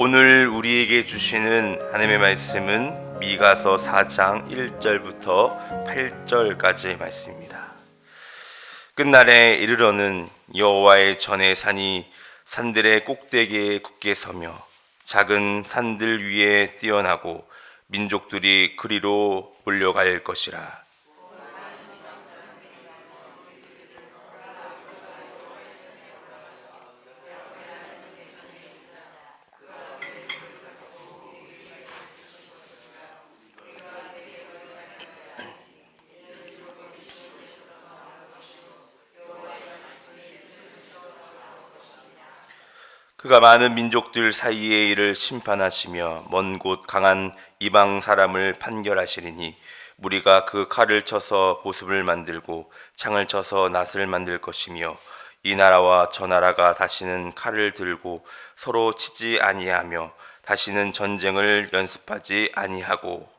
오늘 우리에게 주시는 하나님의 말씀은 미가서 4장 1절부터 8절까지의 말씀입니다. 끝날에 이르러는 여호와의 전의 산이 산들의 꼭대기에 굳게 서며 작은 산들 위에 뛰어나고 민족들이 그리로 몰려갈 것이라. 그가 많은 민족들 사이의 일을 심판하시며 먼 곳 강한 이방 사람을 판결하시리니 무리가 그 칼을 쳐서 보습을 만들고 창을 쳐서 낫을 만들 것이며 이 나라와 저 나라가 다시는 칼을 들고 서로 치지 아니하며 다시는 전쟁을 연습하지 아니하고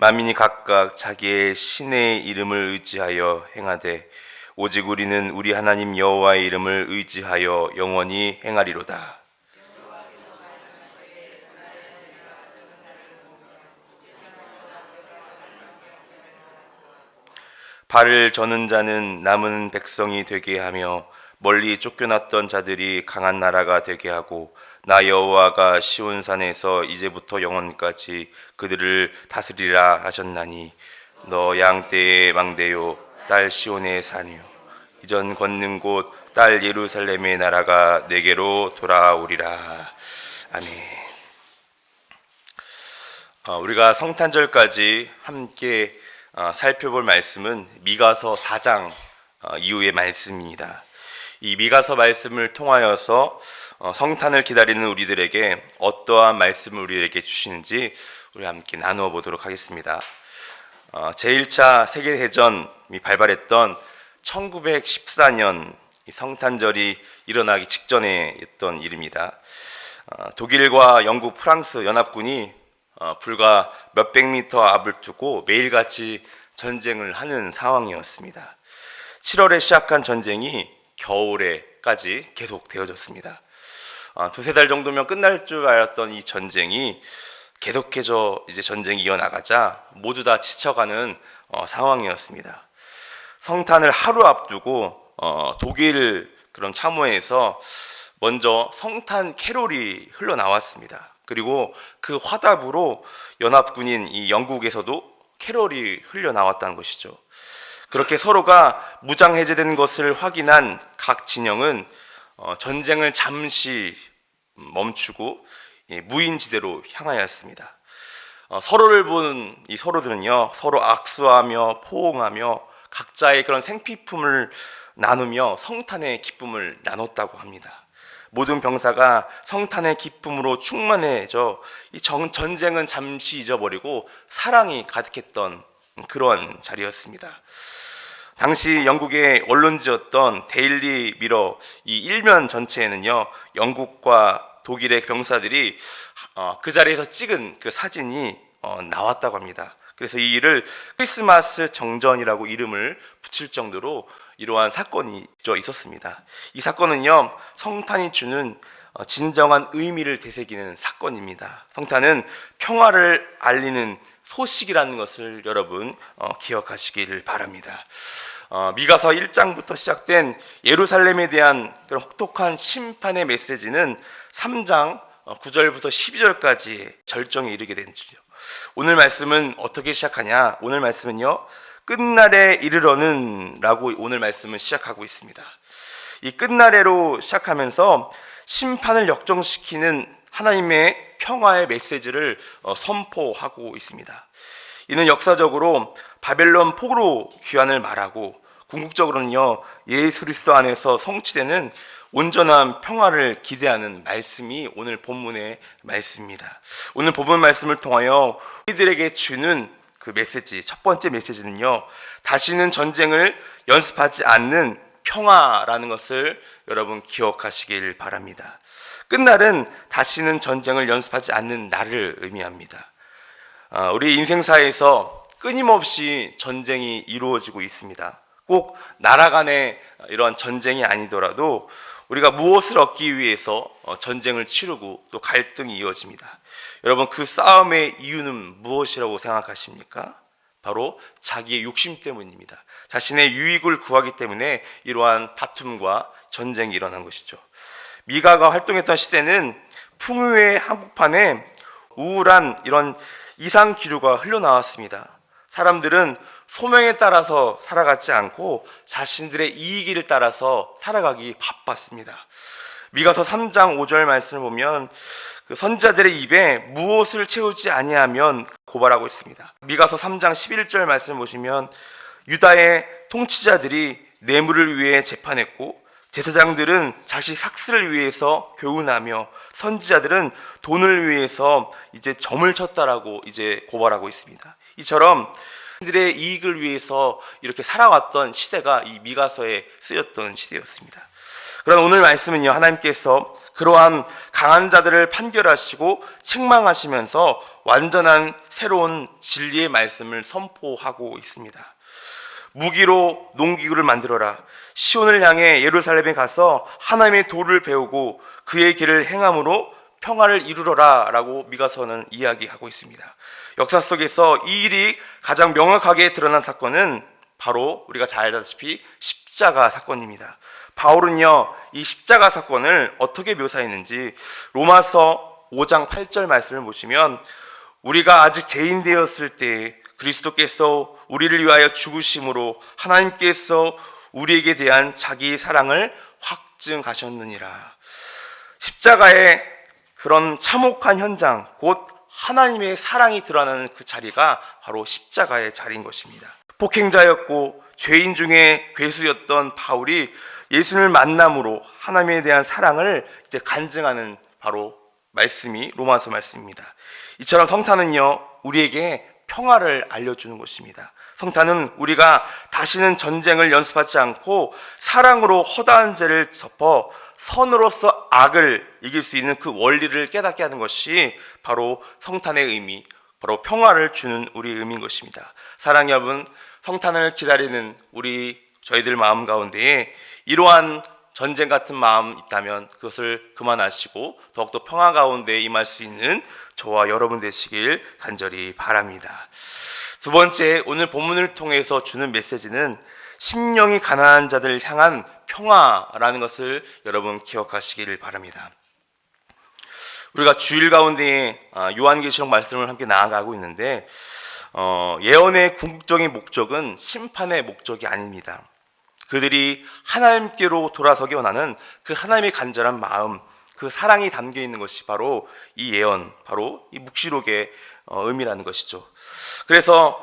만민이 각각 자기의 신의 이름을 의지하여 행하되 오직 우리는 우리 하나님 여호와의 이름을 의지하여 영원히 행하리로다. 발을 저는 자는 남은 백성이 되게 하며 멀리 쫓겨났던 자들이 강한 나라가 되게 하고 나 여호와가 시온산에서 이제부터 영원까지 그들을 다스리라 하셨나니 너 양떼의 망대요 딸 시온의 산이요 이전 걷는 곳 딸 예루살렘의 나라가 내게로 돌아오리라. 아멘. 우리가 성탄절까지 함께 살펴볼 말씀은 미가서 4장 이후의 말씀입니다. 이 미가서 말씀을 통하여서 성탄을 기다리는 우리들에게 어떠한 말씀을 우리에게 주시는지 우리 함께 나누어 보도록 하겠습니다. 제1차 세계대전이 발발했던 1914년 성탄절이 일어나기 직전에 있던 일입니다. 독일과 영국, 프랑스 연합군이 불과 몇백 미터 앞을 두고 매일같이 전쟁을 하는 상황이었습니다. 7월에 시작한 전쟁이 겨울에까지 계속 되어졌습니다. 두세 달 정도면 끝날 줄 알았던 이 전쟁이 계속해서 이제 전쟁이 이어나가자 모두 다 지쳐가는 상황이었습니다. 성탄을 하루 앞두고 독일 그런 참호에서 먼저 성탄 캐롤이 흘러나왔습니다. 그리고 그 화답으로 연합군인 이 영국에서도 캐롤이 흘러나왔다는 것이죠. 그렇게 서로가 무장 해제된 것을 확인한 각 진영은 전쟁을 잠시 멈추고 무인지대로 향하였습니다. 서로를 본 이 서로들은요, 서로 악수하며 포옹하며 각자의 그런 생필품을 나누며 성탄의 기쁨을 나눴다고 합니다. 모든 병사가 성탄의 기쁨으로 충만해져 이 전쟁은 잠시 잊어버리고 사랑이 가득했던 그런 자리였습니다. 당시 영국의 언론지였던 데일리 미러 이 일면 전체에는요, 영국과 독일의 병사들이 그 자리에서 찍은 그 사진이 나왔다고 합니다. 그래서 이 일을 크리스마스 정전이라고 이름을 붙일 정도로 이러한 사건이 있었습니다. 이 사건은요, 성탄이 주는 진정한 의미를 되새기는 사건입니다. 성탄은 평화를 알리는 소식이라는 것을 여러분 기억하시길 바랍니다. 미가서 1장부터 시작된 예루살렘에 대한 그런 혹독한 심판의 메시지는 3장 9절부터 12절까지 절정에 이르게 되죠. 오늘 말씀은 어떻게 시작하냐? 오늘 말씀은요, 끝날에 이르러는 라고 오늘 말씀은 시작하고 있습니다. 이 끝날에로 시작하면서 심판을 역정시키는 하나님의 평화의 메시지를 선포하고 있습니다. 이는 역사적으로 바벨론 포로 귀환을 말하고 궁극적으로는요, 예수 그리스도 안에서 성취되는 온전한 평화를 기대하는 말씀이 오늘 본문의 말씀입니다. 오늘 본문 말씀을 통하여 우리들에게 주는 그 메시지, 첫 번째 메시지는요, 다시는 전쟁을 연습하지 않는 평화라는 것을 여러분 기억하시길 바랍니다. 끝날은 다시는 전쟁을 연습하지 않는 날을 의미합니다. 우리 인생사에서 끊임없이 전쟁이 이루어지고 있습니다. 꼭 나라 간의 이런 전쟁이 아니더라도 우리가 무엇을 얻기 위해서 전쟁을 치르고 또 갈등이 이어집니다. 여러분, 그 싸움의 이유는 무엇이라고 생각하십니까? 바로 자기의 욕심 때문입니다. 자신의 유익을 구하기 때문에 이러한 다툼과 전쟁이 일어난 것이죠. 미가가 활동했던 시대는 풍요의 한복판에 우울한 이런 이상 기류가 흘러나왔습니다. 사람들은 소명에 따라서 살아가지 않고 자신들의 이익을 따라서 살아가기 바빴습니다. 미가서 3장 5절 말씀을 보면 그 선지자들의 입에 무엇을 채우지 아니하면 고발하고 있습니다. 미가서 3장 11절 말씀을 보시면 유다의 통치자들이 뇌물을 위해 재판했고 제사장들은 자식 삭슬을 위해서 교훈하며 선지자들은 돈을 위해서 이제 점을 쳤다라고 이제 고발하고 있습니다. 이처럼 그들의 이익을 위해서 이렇게 살아왔던 시대가 이 미가서에 쓰였던 시대였습니다. 그러나 오늘 말씀은요, 하나님께서 그러한 강한 자들을 판결하시고 책망하시면서 완전한 새로운 진리의 말씀을 선포하고 있습니다. 무기로 농기구를 만들어라. 시온을 향해 예루살렘에 가서 하나님의 도를 배우고 그의 길을 행함으로 평화를 이루러라 라고 미가서는 이야기하고 있습니다. 역사 속에서 이 일이 가장 명확하게 드러난 사건은 바로 우리가 잘 알다시피 십자가 사건입니다. 바울은요, 이 십자가 사건을 어떻게 묘사했는지 로마서 5장 8절 말씀을 보시면 우리가 아직 죄인 되었을 때 그리스도께서 우리를 위하여 죽으심으로 하나님께서 우리에게 대한 자기의 사랑을 확증하셨느니라. 십자가의 그런 참혹한 현장, 곧 하나님의 사랑이 드러나는 그 자리가 바로 십자가의 자리인 것입니다. 폭행자였고 죄인 중에 괴수였던 바울이 예수를 만남으로 하나님에 대한 사랑을 이제 간증하는 바로 말씀이 로마서 말씀입니다. 이처럼 성탄은요, 우리에게 평화를 알려주는 것입니다. 성탄은 우리가 다시는 전쟁을 연습하지 않고 사랑으로 허다한 죄를 덮어 선으로서 악을 이길 수 있는 그 원리를 깨닫게 하는 것이 바로 성탄의 의미, 바로 평화를 주는 우리의 의미인 것입니다. 사랑하는 여러분, 성탄을 기다리는 저희들 마음 가운데에 이러한 전쟁 같은 마음 있다면 그것을 그만하시고 더욱더 평화 가운데 임할 수 있는 저와 여러분 되시길 간절히 바랍니다. 두 번째, 오늘 본문을 통해서 주는 메시지는 심령이 가난한 자들을 향한 평화라는 것을 여러분 기억하시길 바랍니다. 우리가 주일 가운데 요한계시록 말씀을 함께 나아가고 있는데 예언의 궁극적인 목적은 심판의 목적이 아닙니다. 그들이 하나님께로 돌아서기 원하는 그 하나님의 간절한 마음, 그 사랑이 담겨 있는 것이 바로 이 예언, 바로 이 묵시록의 의미라는 것이죠. 그래서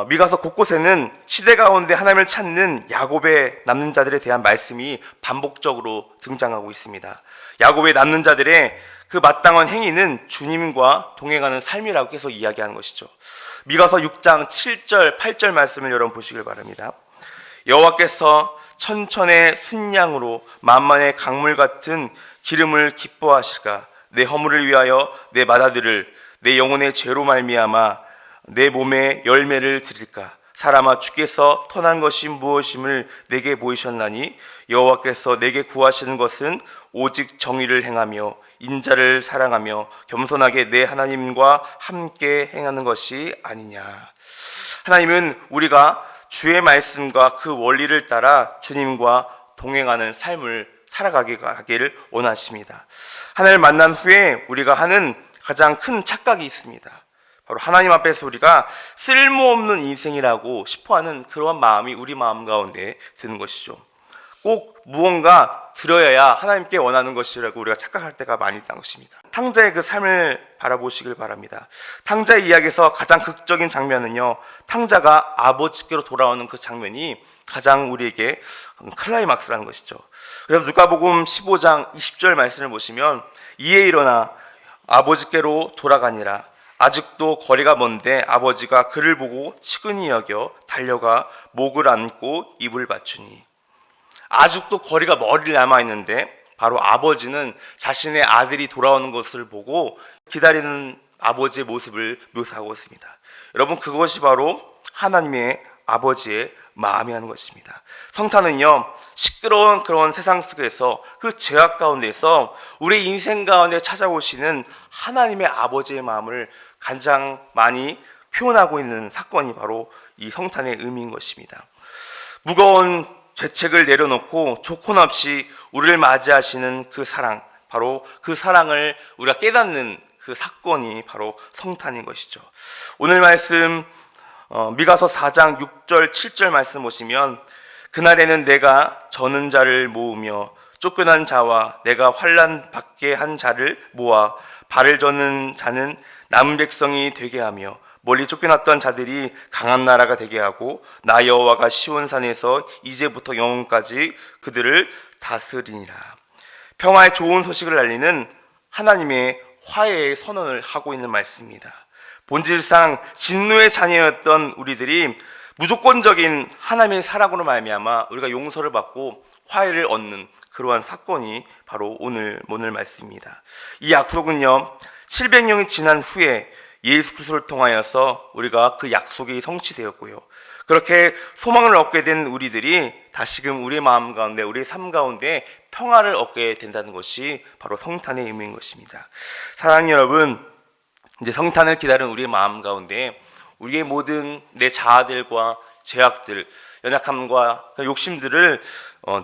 미가서 곳곳에는 시대 가운데 하나님을 찾는 야곱의 남는 자들에 대한 말씀이 반복적으로 등장하고 있습니다. 야곱의 남는 자들의 그 마땅한 행위는 주님과 동행하는 삶이라고 계속 이야기하는 것이죠. 미가서 6장 7절, 8절 말씀을 여러분 보시길 바랍니다. 여호와께서 천천의 순양으로 만만의 강물 같은 기름을 기뻐하실까? 내 허물을 위하여 내 맏아들을 내 영혼의 죄로 말미암아 내 몸에 열매를 드릴까? 사람아, 주께서 터난 것이 무엇임을 내게 보이셨나니 여호와께서 내게 구하시는 것은 오직 정의를 행하며 인자를 사랑하며 겸손하게 내 하나님과 함께 행하는 것이 아니냐. 하나님은 우리가 주의 말씀과 그 원리를 따라 주님과 동행하는 삶을 살아가기를 원하십니다. 하나님을 만난 후에 우리가 하는 가장 큰 착각이 있습니다. 바로 하나님 앞에서 우리가 쓸모없는 인생이라고 싶어하는 그러한 마음이 우리 마음 가운데 드는 것이죠. 꼭 무언가 드려야 하나님께 원하는 것이라고 우리가 착각할 때가 많이 있다는 것입니다. 탕자의 그 삶을 바라보시길 바랍니다. 탕자의 이야기에서 가장 극적인 장면은요, 탕자가 아버지께로 돌아오는 그 장면이 가장 우리에게 클라이막스라는 것이죠. 그래서 누가복음 15장 20절 말씀을 보시면 이에 일어나 아버지께로 돌아가니라. 아직도 거리가 먼데 아버지가 그를 보고 측은히 여겨 달려가 목을 안고 입을 받추니. 아직도 거리가 멀리 남아있는데 바로 아버지는 자신의 아들이 돌아오는 것을 보고 기다리는 아버지의 모습을 묘사하고 있습니다. 여러분, 그것이 바로 하나님의 아버지의 마음이라는 것입니다. 성탄은요, 시끄러운 그런 세상 속에서 그 죄악 가운데서 우리 인생 가운데 찾아오시는 하나님의 아버지의 마음을 가장 많이 표현하고 있는 사건이 바로 이 성탄의 의미인 것입니다. 무거운 죄책을 내려놓고 조건 없이 우리를 맞이하시는 그 사랑, 바로 그 사랑을 우리가 깨닫는 그 사건이 바로 성탄인 것이죠. 오늘 말씀 미가서 4장 6절 7절 말씀 보시면, 그날에는 내가 저는 자를 모으며 쫓겨난 자와 내가 환난 받게 한 자를 모아 발을 저는 자는 남은 백성이 되게 하며 멀리 쫓겨났던 자들이 강한 나라가 되게 하고 나 여호와가 시온산에서 이제부터 영원까지 그들을 다스리니라. 평화의 좋은 소식을 알리는 하나님의 화해의 선언을 하고 있는 말씀입니다. 본질상 진노의 자녀였던 우리들이 무조건적인 하나님의 사랑으로 말미암아 우리가 용서를 받고 화해를 얻는 그러한 사건이 바로 오늘 말씀입니다. 이 약속은요, 700년이 지난 후에 예수 그리스도를 통하여서 우리가 그 약속이 성취되었고요, 그렇게 소망을 얻게 된 우리들이 다시금 우리의 마음 가운데, 우리의 삶 가운데 평화를 얻게 된다는 것이 바로 성탄의 의미인 것입니다. 사랑하는 여러분, 이제 성탄을 기다리는 우리의 마음 가운데 우리의 모든 내 자아들과 죄악들, 연약함과 욕심들을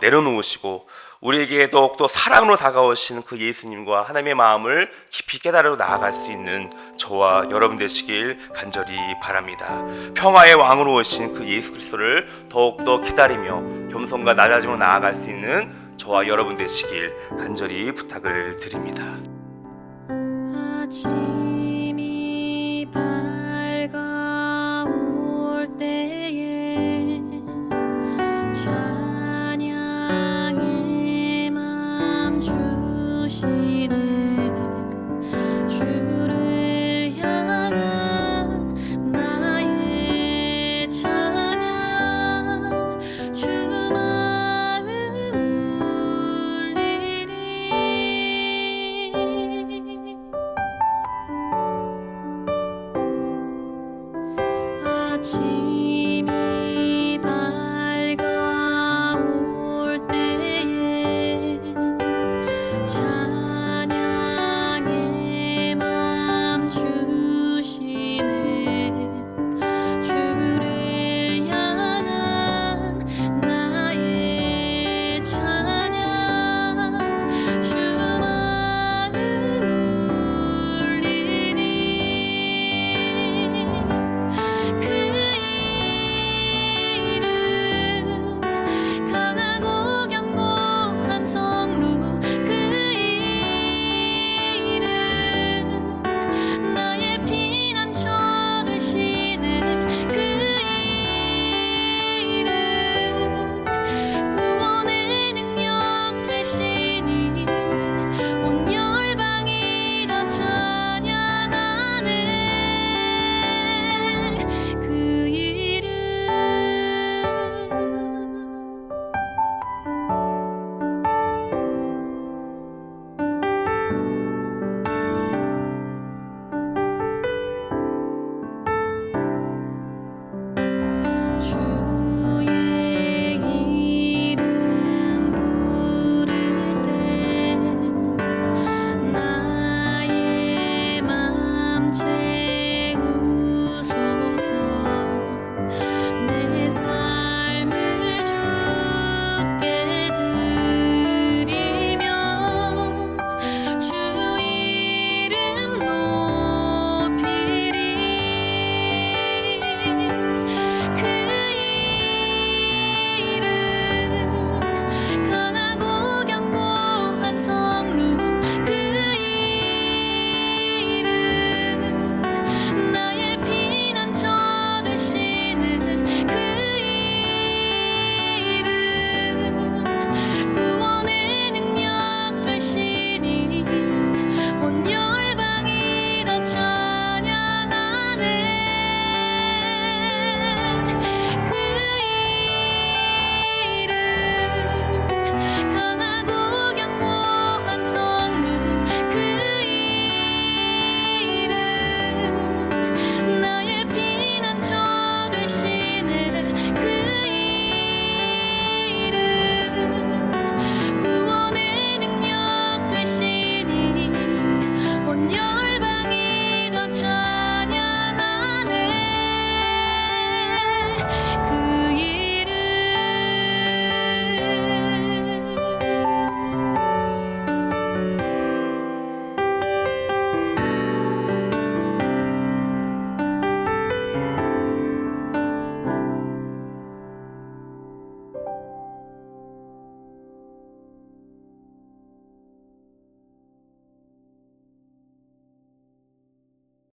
내려놓으시고 우리에게 더욱더 사랑으로 다가오시는 그 예수님과 하나님의 마음을 깊이 깨달아 나아갈 수 있는 저와 여러분 되시길 간절히 바랍니다. 평화의 왕으로 오신 그 예수 그리스도를 더욱더 기다리며 겸손과 낮아짐으로 나아갈 수 있는 저와 여러분 되시길 간절히 부탁을 드립니다. 아침이 밝아올 때에 찬양의 맘 주시는